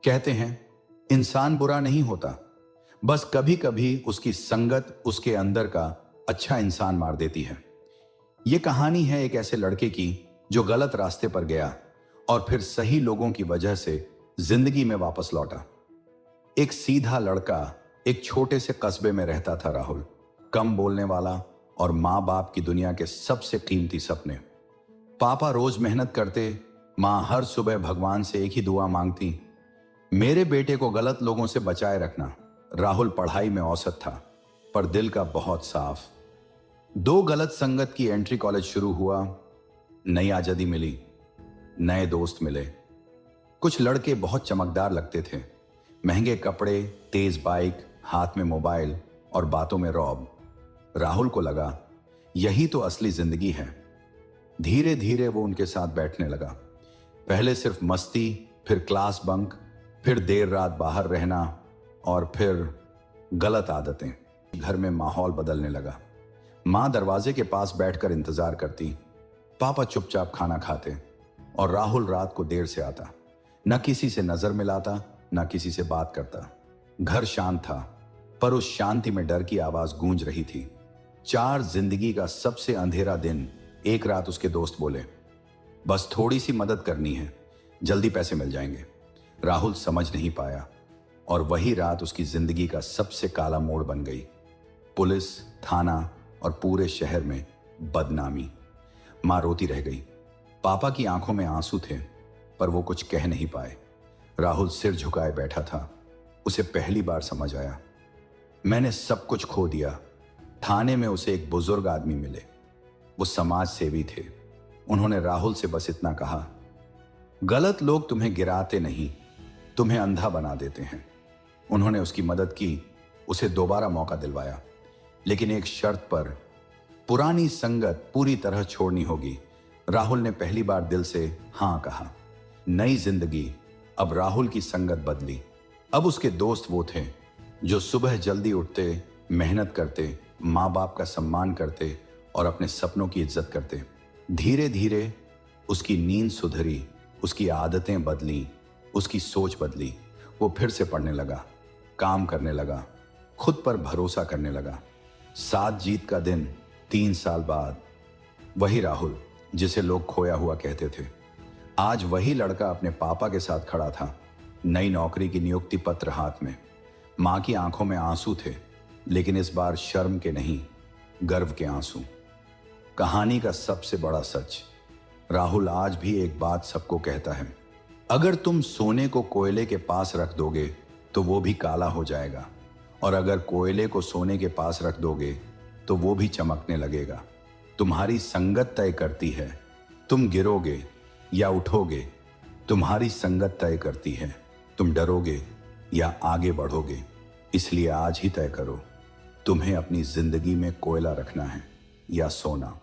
कहते हैं इंसान बुरा नहीं होता, बस कभी कभी उसकी संगत उसके अंदर का अच्छा इंसान मार देती है। यह कहानी है एक ऐसे लड़के की जो गलत रास्ते पर गया और फिर सही लोगों की वजह से जिंदगी में वापस लौटा। एक सीधा लड़का एक छोटे से कस्बे में रहता था, राहुल। कम बोलने वाला और माँ बाप की दुनिया के सबसे कीमती सपने। पापा रोज मेहनत करते, माँ हर सुबह भगवान से एक ही दुआ मांगती, मेरे बेटे को गलत लोगों से बचाए रखना। राहुल पढ़ाई में औसत था, पर दिल का बहुत साफ। दो गलत संगत की एंट्री कॉलेज शुरू हुआ, नई आजादी मिली, नए दोस्त मिले। कुछ लड़के बहुत चमकदार लगते थे, महंगे कपड़े, तेज बाइक, हाथ में मोबाइल और बातों में रौब। राहुल को लगा यही तो असली जिंदगी है। धीरे धीरे वो उनके साथ बैठने लगा। पहले सिर्फ मस्ती, फिर क्लास बंक, फिर देर रात बाहर रहना और फिर गलत आदतें। घर में माहौल बदलने लगा। माँ दरवाजे के पास बैठकर इंतजार करती, पापा चुपचाप खाना खाते और राहुल रात को देर से आता। न किसी से नजर मिलाता, न किसी से बात करता। घर शांत था, पर उस शांति में डर की आवाज गूंज रही थी। 4 जिंदगी का सबसे अंधेरा दिन। एक रात उसके दोस्त बोले, बस थोड़ी सी मदद करनी है, जल्दी पैसे मिल जाएंगे। राहुल समझ नहीं पाया और वही रात उसकी जिंदगी का सबसे काला मोड़ बन गई। पुलिस, थाना और पूरे शहर में बदनामी। मां रोती रह गई। पापा की आंखों में आंसू थे, पर वो कुछ कह नहीं पाए। राहुल सिर झुकाए बैठा था। उसे पहली बार समझ आया, मैंने सब कुछ खो दिया। थाने में उसे एक बुजुर्ग आदमी मिले। वो समाज सेवी थे। उन्होंने राहुल से बस इतना कहा, गलत लोग तुम्हें गिराते नहीं, तुम्हें अंधा बना देते हैं। उन्होंने उसकी मदद की, उसे दोबारा मौका दिलवाया, लेकिन एक शर्त पर, पुरानी संगत पूरी तरह छोड़नी होगी। राहुल ने पहली बार दिल से हां कहा। नई जिंदगी। अब राहुल की संगत बदली। अब उसके दोस्त वो थे जो सुबह जल्दी उठते, मेहनत करते, माँ बाप का सम्मान करते और अपने सपनों की इज्जत करते। धीरे धीरे उसकी नींद सुधरी, उसकी आदतें बदली, उसकी सोच बदली। वो फिर से पढ़ने लगा, काम करने लगा, खुद पर भरोसा करने लगा। 7 जीत का दिन, 3 साल बाद। वही राहुल जिसे लोग खोया हुआ कहते थे, आज वही लड़का अपने पापा के साथ खड़ा था। नई नौकरी की नियुक्ति पत्र हाथ में। मां की आंखों में आंसू थे, लेकिन इस बार शर्म के नहीं, गर्व के आंसू। कहानी का सबसे बड़ा सच, राहुल आज भी एक बात सबको कहता है, अगर तुम सोने को कोयले के पास रख दोगे तो वो भी काला हो जाएगा, और अगर कोयले को सोने के पास रख दोगे तो वो भी चमकने लगेगा। तुम्हारी संगत तय करती है, तुम गिरोगे या उठोगे। तुम्हारी संगत तय करती है, तुम डरोगे या आगे बढ़ोगे। इसलिए आज ही तय करो, तुम्हें अपनी जिंदगी में कोयला रखना है या सोना।